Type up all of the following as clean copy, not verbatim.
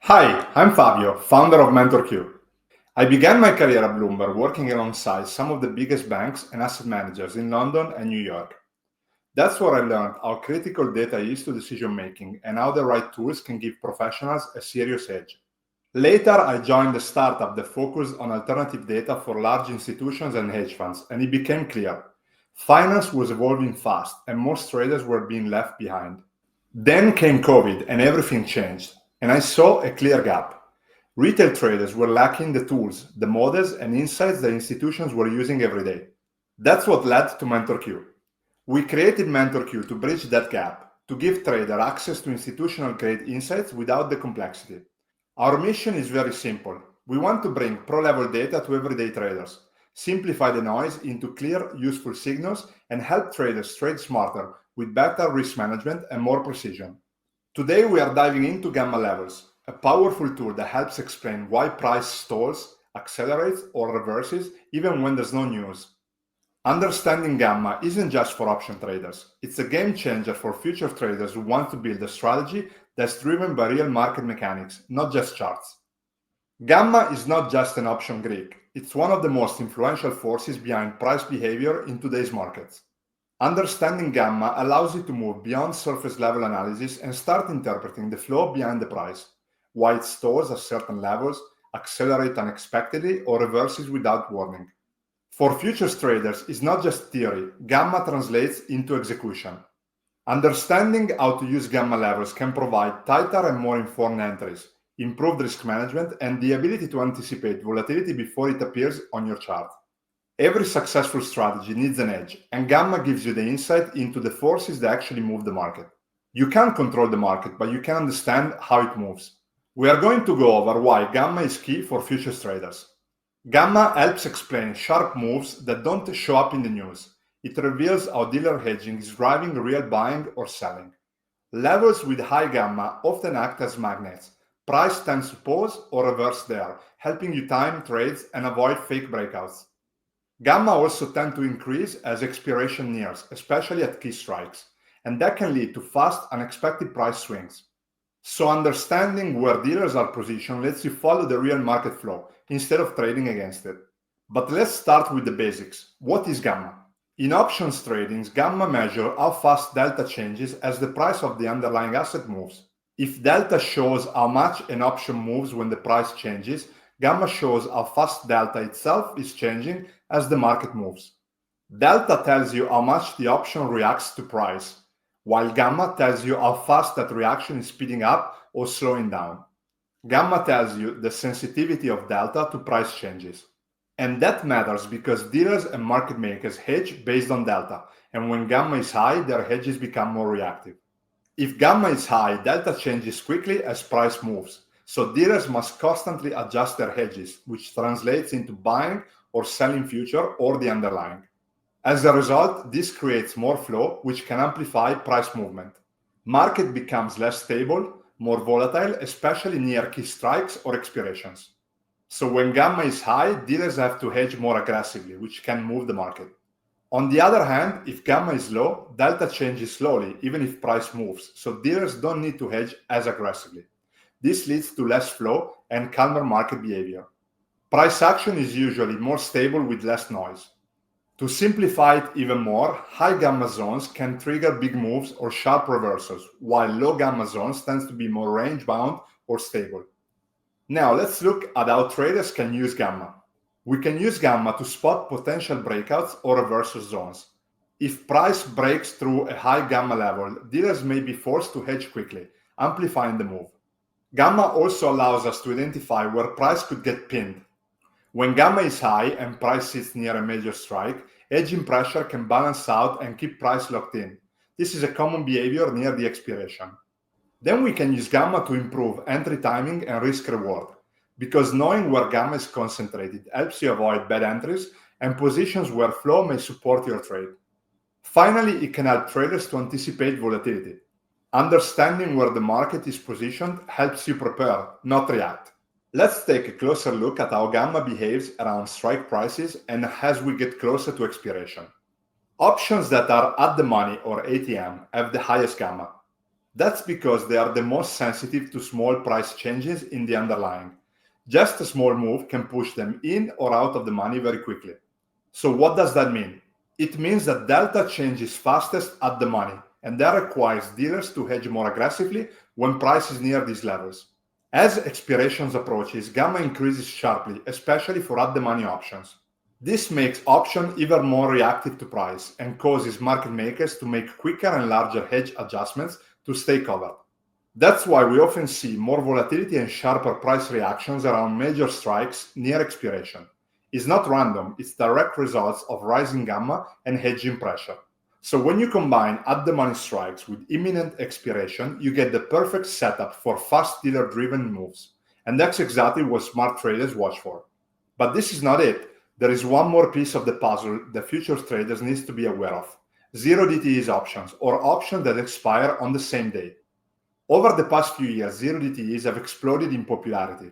Hi, I'm Fabio, founder of MentorQ. I began my career at Bloomberg working alongside some of the biggest banks and asset managers in London and New York. That's where I learned how critical data is to decision making and how the right tools can give professionals a serious edge. Later, I joined a startup that focused on alternative data for large institutions and hedge funds, and it became clear. Finance was evolving fast, and most traders were being left behind. Then came COVID, and everything changed, and I saw a clear gap. Retail traders were lacking the tools, the models, and insights that institutions were using every day. That's what led to MentorQ. We created MentorQ to bridge that gap, to give traders access to institutional-grade insights without the complexity. Our mission is very simple. We want to bring pro-level data to everyday traders, simplify the noise into clear, useful signals, and help traders trade smarter with better risk management and more precision. Today, we are diving into gamma levels, a powerful tool that helps explain why price stalls, accelerates, or reverses even when there's no news. Understanding gamma isn't just for option traders. It's a game changer for future traders who want to build a strategy that's driven by real market mechanics, not just charts. Gamma is not just an option Greek. It's one of the most influential forces behind price behavior in today's markets. Understanding gamma allows you to move beyond surface level analysis and start interpreting the flow behind the price, why it stalls at certain levels, accelerates unexpectedly, or reverses without warning. For futures traders, it's not just theory. Gamma translates into execution. Understanding how to use gamma levels can provide tighter and more informed entries, improved risk management, and the ability to anticipate volatility before it appears on your chart. Every successful strategy needs an edge, and gamma gives you the insight into the forces that actually move the market. You can't control the market, but you can understand how it moves. We are going to go over why gamma is key for futures traders. Gamma helps explain sharp moves that don't show up in the news. It reveals how dealer hedging is driving real buying or selling. Levels with high gamma often act as magnets. Price tends to pause or reverse there, helping you time trades and avoid fake breakouts. Gamma also tend to increase as expiration nears, especially at key strikes, and that can lead to fast, unexpected price swings. So understanding where dealers are positioned lets you follow the real market flow instead of trading against it. But let's start with the basics. What is gamma? In options trading, gamma measures how fast delta changes as the price of the underlying asset moves. If delta shows how much an option moves when the price changes, gamma shows how fast delta itself is changing as the market moves. Delta tells you how much the option reacts to price, while gamma tells you how fast that reaction is speeding up or slowing down. Gamma tells you the sensitivity of delta to price changes. And that matters because dealers and market makers hedge based on delta, and when gamma is high, their hedges become more reactive. If gamma is high, delta changes quickly as price moves, so dealers must constantly adjust their hedges, which translates into buying or selling future or the underlying. As a result, this creates more flow, which can amplify price movement. Market becomes less stable, more volatile, especially near key strikes or expirations. So when gamma is high, dealers have to hedge more aggressively, which can move the market. On the other hand, if gamma is low, delta changes slowly, even if price moves, so dealers don't need to hedge as aggressively. This leads to less flow and calmer market behavior. Price action is usually more stable with less noise. To simplify it even more, high gamma zones can trigger big moves or sharp reversals, while low gamma zones tend to be more range-bound or stable. Now let's look at how traders can use gamma. We can use gamma to spot potential breakouts or reversal zones. If price breaks through a high gamma level, dealers may be forced to hedge quickly, amplifying the move. Gamma also allows us to identify where price could get pinned. When gamma is high and price sits near a major strike, hedging pressure can balance out and keep price locked in. This is a common behavior near the expiration. Then we can use gamma to improve entry timing and risk reward, because knowing where gamma is concentrated helps you avoid bad entries and positions where flow may support your trade. Finally, it can help traders to anticipate volatility. Understanding where the market is positioned helps you prepare, not react. Let's take a closer look at how gamma behaves around strike prices and as we get closer to expiration. Options that are at the money or ATM have the highest gamma. That's because they are the most sensitive to small price changes in the underlying. Just a small move can push them in or out of the money very quickly. So what does that mean? It means that delta changes fastest at the money, and that requires dealers to hedge more aggressively when price is near these levels. As expirations approaches, gamma increases sharply, especially for at-the-money options. This makes option even more reactive to price and causes market makers to make quicker and larger hedge adjustments to stay covered. That's why we often see more volatility and sharper price reactions around major strikes near expiration. It's not random, it's direct results of rising gamma and hedging pressure. So when you combine at-the-money strikes with imminent expiration, you get the perfect setup for fast dealer-driven moves. And that's exactly what smart traders watch for. But this is not it. There is one more piece of the puzzle the futures traders need to be aware of. Zero DTEs options, or options that expire on the same day. Over the past few years, zero DTEs have exploded in popularity.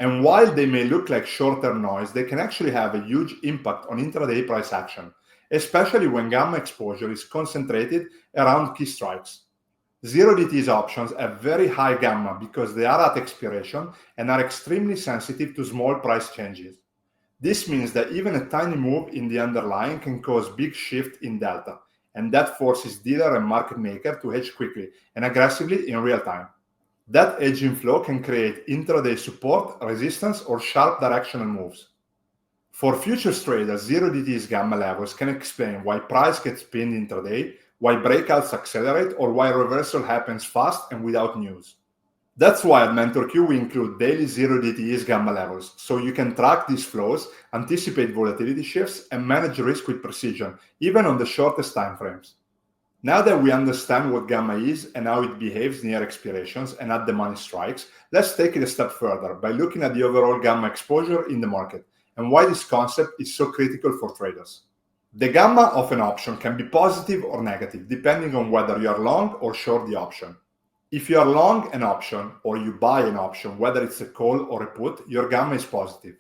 And while they may look like short-term noise, they can actually have a huge impact on intraday price action, especially when gamma exposure is concentrated around key strikes. Zero DTEs options have very high gamma because they are at expiration and are extremely sensitive to small price changes. This means that even a tiny move in the underlying can cause big shift in delta, and that forces dealer and market maker to hedge quickly and aggressively in real time. That hedging flow can create intraday support, resistance, or sharp directional moves. For futures traders, zero DTEs gamma levels can explain why price gets pinned intraday, why breakouts accelerate, or why reversal happens fast and without news. That's why at MentorQ we include daily zero DTEs gamma levels, so you can track these flows, anticipate volatility shifts, and manage risk with precision, even on the shortest time frames. Now that we understand what gamma is and how it behaves near expirations and at the money strikes, let's take it a step further by looking at the overall gamma exposure in the market and why this concept is so critical for traders. The gamma of an option can be positive or negative, depending on whether you are long or short the option. If you are long an option or you buy an option, whether it's a call or a put, your gamma is positive.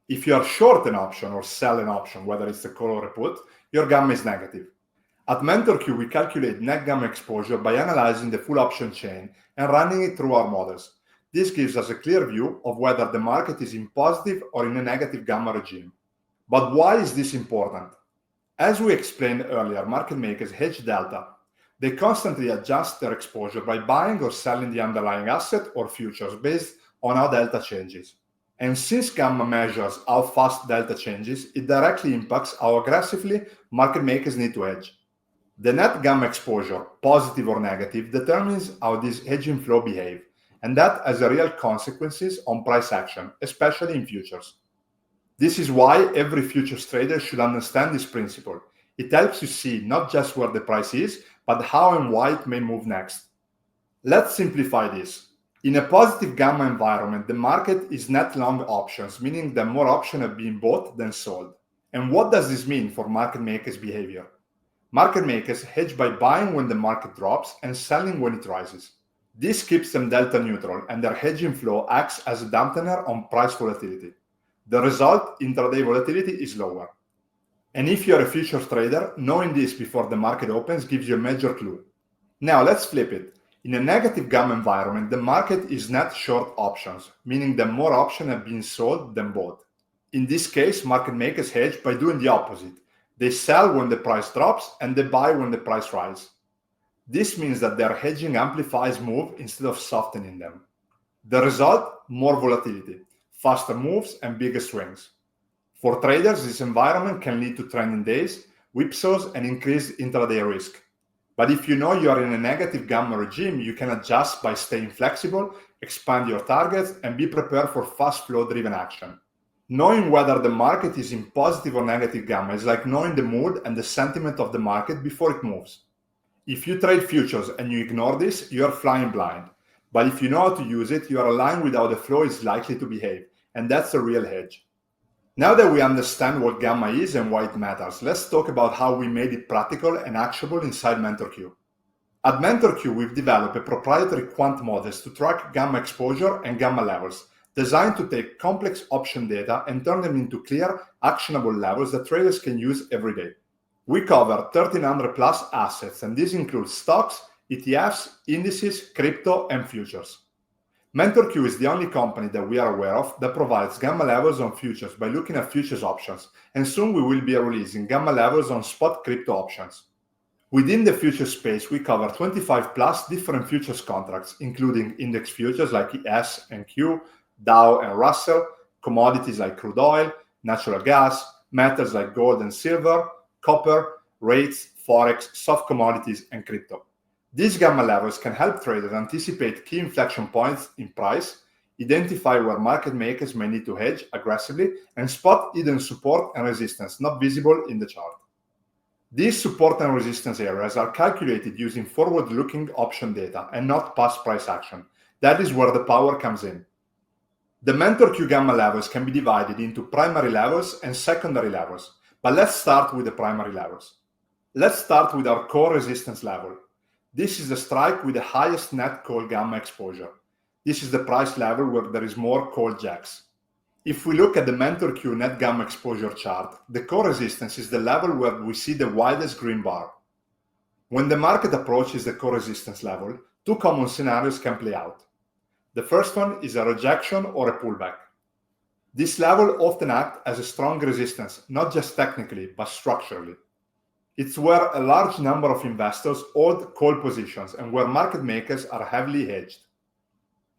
If you are short an option or sell an option, whether it's a call or a put, your gamma is negative. At MentorQ, we calculate net gamma exposure by analyzing the full option chain and running it through our models. This gives us a clear view of whether the market is in positive or in a negative gamma regime. But why is this important? As we explained earlier, market makers hedge delta. They constantly adjust their exposure by buying or selling the underlying asset or futures based on how delta changes. And since gamma measures how fast delta changes, it directly impacts how aggressively market makers need to hedge. The net gamma exposure, positive or negative, determines how this hedging flow behave, and that has a real consequences on price action, especially in futures. This is why every futures trader should understand this principle. It helps you see not just where the price is, but how and why it may move next. Let's simplify this. In a positive gamma environment, the market is net long options, meaning that more options have been bought than sold. And what does this mean for market makers' behavior? Market makers hedge by buying when the market drops and selling when it rises. This keeps them delta neutral, and their hedging flow acts as a dampener on price volatility. The result, intraday volatility is lower. And if you're a futures trader, knowing this before the market opens gives you a major clue. Now let's flip it. In a negative gamma environment, the market is net short options, meaning that more options have been sold than bought. In this case, market makers hedge by doing the opposite. They sell when the price drops and they buy when the price rises. This means that their hedging amplifies move instead of softening them. The result, more volatility, faster moves and bigger swings. For traders, this environment can lead to trending days, whipsaws, and increased intraday risk. But if you know you are in a negative gamma regime, you can adjust by staying flexible, expand your targets, and be prepared for fast flow-driven action. Knowing whether the market is in positive or negative gamma is like knowing the mood and the sentiment of the market before it moves. If you trade futures and you ignore this, you are flying blind. But if you know how to use it, you are aligned with how the flow is likely to behave, and that's a real hedge. Now that we understand what gamma is and why it matters, let's talk about how we made it practical and actionable inside MentorQ. At MentorQ, we've developed a proprietary quant models to track gamma exposure and gamma levels, designed to take complex option data and turn them into clear, actionable levels that traders can use every day. We cover 1,300 plus assets, and this includes stocks, ETFs, indices, crypto, and futures. MentorQ is the only company that we are aware of that provides gamma levels on futures by looking at futures options, and soon we will be releasing gamma levels on spot crypto options. Within the futures space, we cover 25 plus different futures contracts, including index futures like S and Q, Dow and Russell, commodities like crude oil, natural gas, metals like gold and silver, copper, rates, forex, soft commodities, and crypto. These gamma levels can help traders anticipate key inflection points in price, identify where market makers may need to hedge aggressively, and spot hidden support and resistance not visible in the chart. These support and resistance areas are calculated using forward-looking option data and not past price action. That is where the power comes in. The MentorQ gamma levels can be divided into primary levels and secondary levels, but let's start with the primary levels. Let's start with our core resistance level. This is the strike with the highest net call gamma exposure. This is the price level where there is more call jacks. If we look at the MentorQ net gamma exposure chart, the core resistance is the level where we see the widest green bar. When the market approaches the core resistance level, two common scenarios can play out. The first one is a rejection or a pullback. This level often acts as a strong resistance, not just technically, but structurally. It's where a large number of investors hold call positions and where market makers are heavily hedged.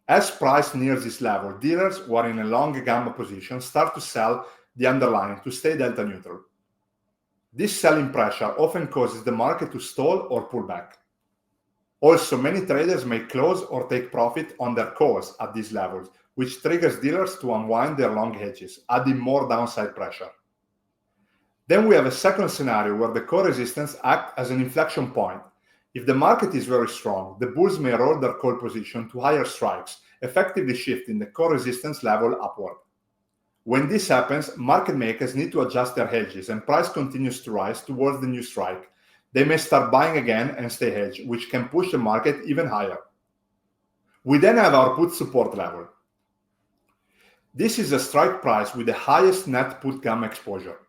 As price nears this level, dealers who are in a long gamma position start to sell the underlying to stay delta neutral. This selling pressure often causes the market to stall or pull back. Also, many traders may close or take profit on their calls at these levels, which triggers dealers to unwind their long hedges, adding more downside pressure. Then we have a second scenario where the core resistance acts as an inflection point. If the market is very strong, the bulls may roll their call position to higher strikes, effectively shifting the core resistance level upward. When this happens, market makers need to adjust their hedges and price continues to rise towards the new strike. They may start buying again and stay hedged, which can push the market even higher. We then have our put support level. This is a strike price with the highest net put gamma exposure.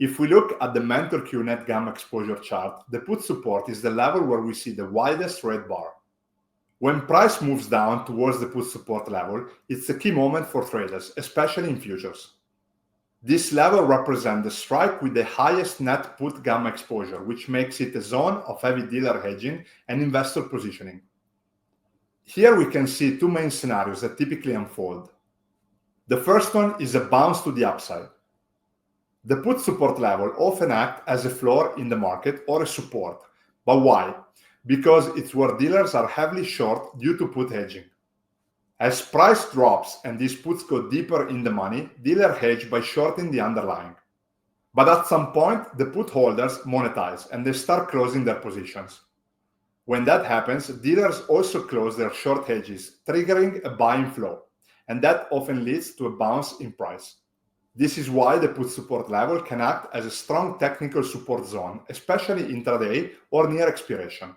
If we look at the MentorQ net gamma exposure chart, the put support is the level where we see the widest red bar. When price moves down towards the put support level, it's a key moment for traders, especially in futures. This level represents the strike with the highest net put gamma exposure, which makes it a zone of heavy dealer hedging and investor positioning. Here we can see two main scenarios that typically unfold. The first one is a bounce to the upside. The put support level often acts as a floor in the market or a support. But why? Because it's where dealers are heavily short due to put hedging. As price drops and these puts go deeper in the money, dealers hedge by shorting the underlying. But at some point, the put holders monetize and they start closing their positions. When that happens, dealers also close their short hedges, triggering a buying flow, and that often leads to a bounce in price. This is why the put support level can act as a strong technical support zone, especially intraday or near expiration.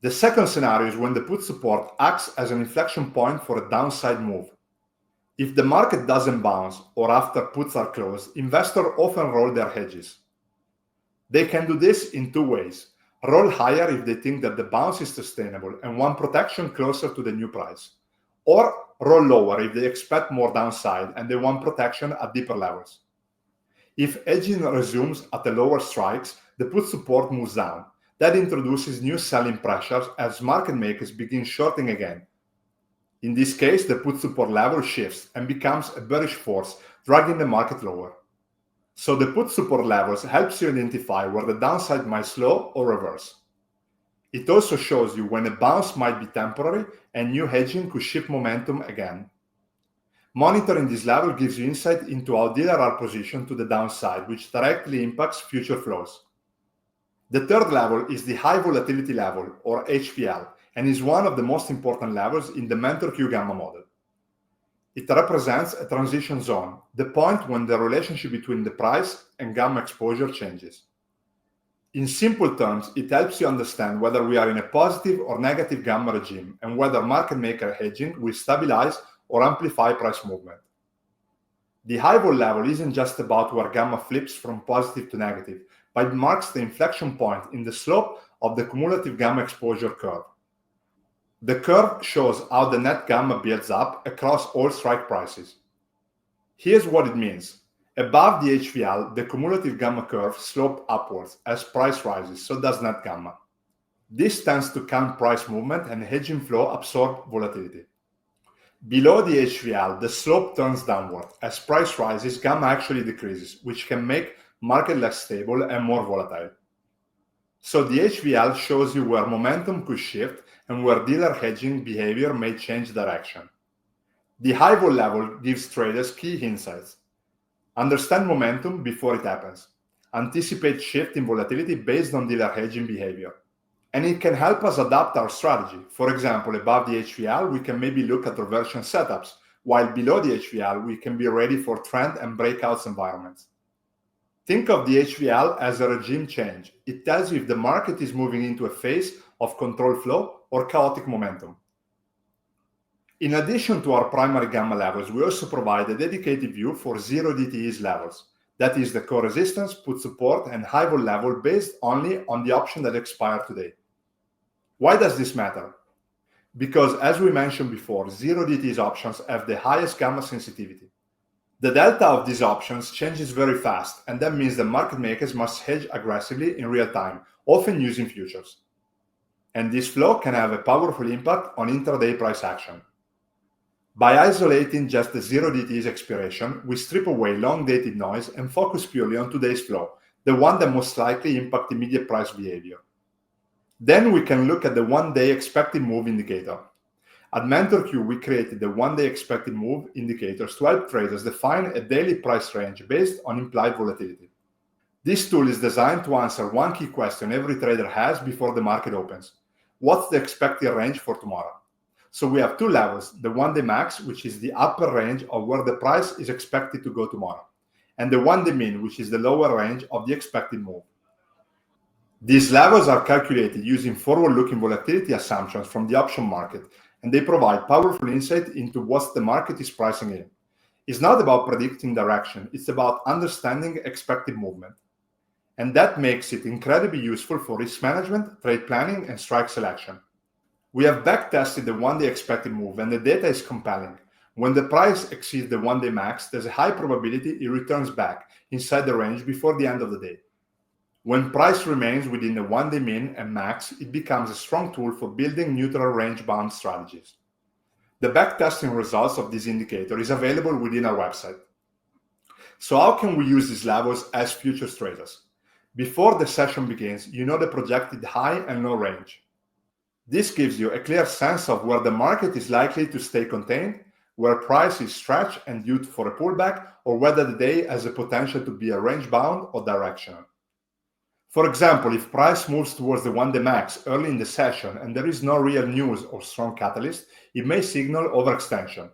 The second scenario is when the put support acts as an inflection point for a downside move. If the market doesn't bounce or after puts are closed, investors often roll their hedges. They can do this in two ways. Roll higher if they think that the bounce is sustainable and want protection closer to the new price. Or roll lower if they expect more downside and they want protection at deeper levels. If hedging resumes at the lower strikes, the put support moves down. That introduces new selling pressures as market makers begin shorting again. In this case, the put support level shifts and becomes a bearish force, dragging the market lower. So the put support levels helps you identify where the downside might slow or reverse. It also shows you when a bounce might be temporary and new hedging could shift momentum again. Monitoring this level gives you insight into how dealers are positioned to the downside, which directly impacts future flows. The third level is the high volatility level, or HVL, and is one of the most important levels in the MentorQ gamma model. It represents a transition zone, the point when the relationship between the price and gamma exposure changes. In simple terms, it helps you understand whether we are in a positive or negative gamma regime and whether market maker hedging will stabilize or amplify price movement. The high vol level isn't just about where gamma flips from positive to negative, but it marks the inflection point in the slope of the cumulative gamma exposure curve. The curve shows how the net gamma builds up across all strike prices. Here's what it means. Above the HVL, the cumulative gamma curve slopes upwards as price rises, so does net gamma. This tends to calm price movement and hedging flow absorb volatility. Below the HVL, the slope turns downward. As price rises, gamma actually decreases, which can make market less stable and more volatile. So the HVL shows you where momentum could shift and where dealer hedging behavior may change direction. The high vol level gives traders key insights. Understand momentum before it happens. Anticipate shift in volatility based on dealer hedging behavior. And it can help us adapt our strategy. For example, above the HVL, we can maybe look at reversion setups, while below the HVL, we can be ready for trend and breakouts environments. Think of the HVL as a regime change. It tells you if the market is moving into a phase of controlled flow or chaotic momentum. In addition to our primary gamma levels, we also provide a dedicated view for 0 DTE's levels. That is the core resistance, put support, and high vol level based only on the option that expired today. Why does this matter? Because as we mentioned before, 0 DTE's options have the highest gamma sensitivity. The delta of these options changes very fast, and that means that market makers must hedge aggressively in real time, often using futures. And this flow can have a powerful impact on intraday price action. By isolating just the 0 DTE's expiration, we strip away long-dated noise and focus purely on today's flow, the one that most likely impacts immediate price behavior. Then we can look at the one-day expected move indicator. At MentorQ, we created the one-day expected move indicators to help traders define a daily price range based on implied volatility. This tool is designed to answer one key question every trader has before the market opens. What's the expected range for tomorrow? So we have two levels, the one-day max, which is the upper range of where the price is expected to go tomorrow, and the one-day min, which is the lower range of the expected move. These levels are calculated using forward-looking volatility assumptions from the option market, and they provide powerful insight into what the market is pricing in. It's not about predicting direction, it's about understanding expected movement. And that makes it incredibly useful for risk management, trade planning, and strike selection. We have backtested the one-day expected move, and the data is compelling. When the price exceeds the one-day max, there's a high probability it returns back inside the range before the end of the day. When price remains within the one-day min and max, it becomes a strong tool for building neutral range-bound strategies. The backtesting results of this indicator is available within our website. So how can we use these levels as futures traders? Before the session begins, you know the projected high and low range. This gives you a clear sense of where the market is likely to stay contained, where price is stretched and due for a pullback, or whether the day has the potential to be a range-bound or directional. For example, if price moves towards the one-day max early in the session and there is no real news or strong catalyst, it may signal overextension.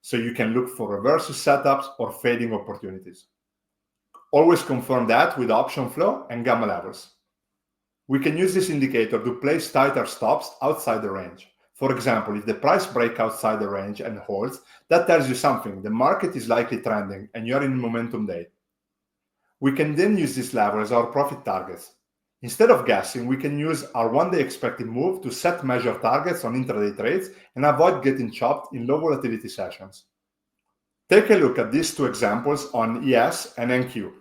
So you can look for reversal setups or fading opportunities. Always confirm that with option flow and gamma levels. We can use this indicator to place tighter stops outside the range. For example, if the price breaks outside the range and holds, that tells you something. The market is likely trending and you're in a momentum day. We can then use this level as our profit targets. Instead of guessing, we can use our one-day expected move to set measured targets on intraday trades and avoid getting chopped in low volatility sessions. Take a look at these two examples on ES and NQ.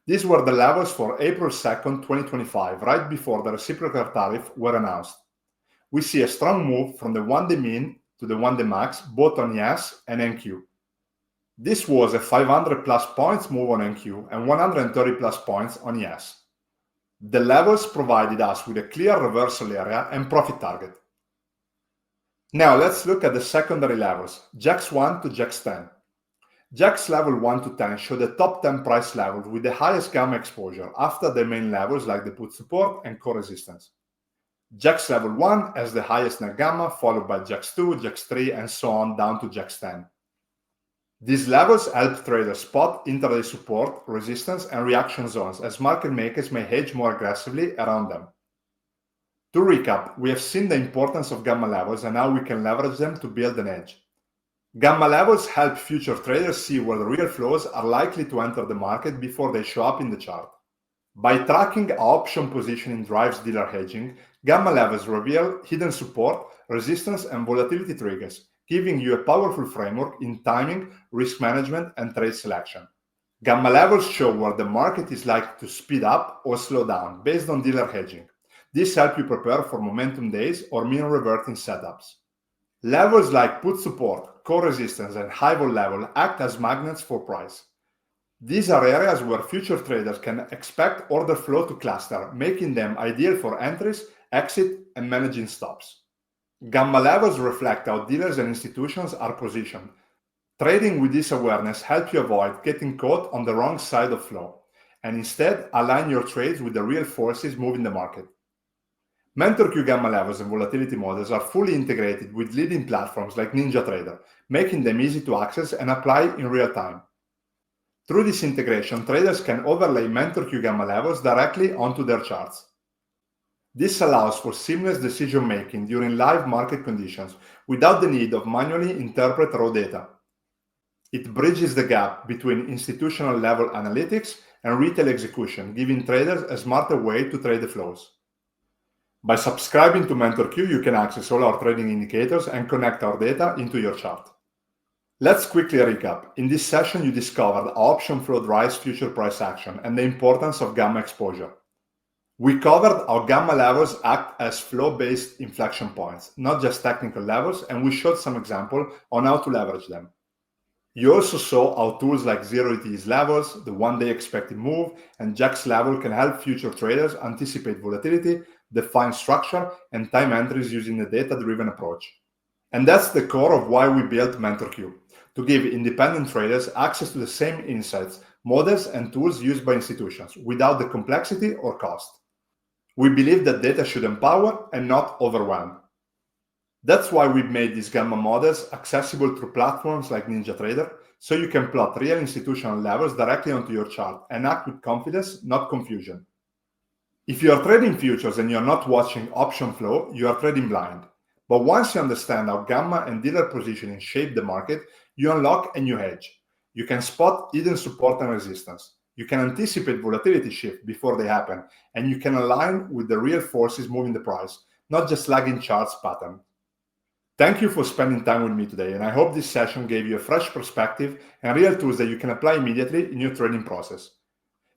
These were the levels for April 2nd, 2025, right before the reciprocal tariff were announced. We see a strong move from the one-day min to the one-day max, both on ES and NQ. This was a 500 plus points move on NQ and 130 plus points on ES. The levels provided us with a clear reversal area and profit target. Now let's look at the secondary levels, JAX 1 to JAX 10. JAX level 1 to 10 show the top 10 price levels with the highest gamma exposure after the main levels like the put support and core resistance. JAX level 1 has the highest net gamma, followed by JAX 2, JAX 3, and so on down to JAX 10. These levels help traders spot intraday support, resistance, and reaction zones as market makers may hedge more aggressively around them. To recap, we have seen the importance of gamma levels and how we can leverage them to build an edge. Gamma levels help future traders see where the real flows are likely to enter the market before they show up in the chart. By tracking how option positioning drives dealer hedging, gamma levels reveal hidden support, resistance, and volatility triggers, giving you a powerful framework in timing, risk management, and trade selection. Gamma levels show where the market is likely to speed up or slow down based on dealer hedging. This helps you prepare for momentum days or mean reverting setups. Levels like put support, core resistance, and high vol level act as magnets for price. These are areas where future traders can expect order flow to cluster, making them ideal for entries, exit, and managing stops. Gamma levels reflect how dealers and institutions are positioned. Trading with this awareness helps you avoid getting caught on the wrong side of flow, and instead align your trades with the real forces moving the market. MentorQ gamma levels and volatility models are fully integrated with leading platforms like NinjaTrader, making them easy to access and apply in real time. Through this integration, traders can overlay MentorQ gamma levels directly onto their charts. This allows for seamless decision-making during live market conditions without the need of manually interpret raw data. It bridges the gap between institutional level analytics and retail execution, giving traders a smarter way to trade the flows. By subscribing to MentorQ, you can access all our trading indicators and connect our data into your chart. Let's quickly recap. In this session, you discovered how option flow drives future price action and the importance of gamma exposure. We covered how gamma levels act as flow-based inflection points, not just technical levels, and we showed some examples on how to leverage them. You also saw how tools like Zero ETS levels, the one-day expected move, and Jack's level can help future traders anticipate volatility, define structure, and time entries using a data-driven approach. And that's the core of why we built MentorQ, to give independent traders access to the same insights, models, and tools used by institutions without the complexity or cost. We believe that data should empower and not overwhelm. That's why we've made these gamma models accessible through platforms like NinjaTrader, so you can plot real institutional levels directly onto your chart and act with confidence, not confusion. If you are trading futures and you're not watching option flow, you are trading blind. But once you understand how gamma and dealer positioning shape the market, you unlock a new edge. You can spot hidden support and resistance. You can anticipate volatility shift before they happen, and you can align with the real forces moving the price, not just lagging charts pattern. Thank you for spending time with me today, and I hope this session gave you a fresh perspective and real tools that you can apply immediately in your trading process.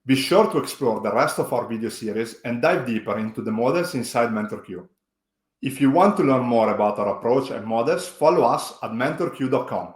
Be sure to explore the rest of our video series and dive deeper into the models inside MentorQ. If you want to learn more about our approach and models, follow us at MentorQ.com.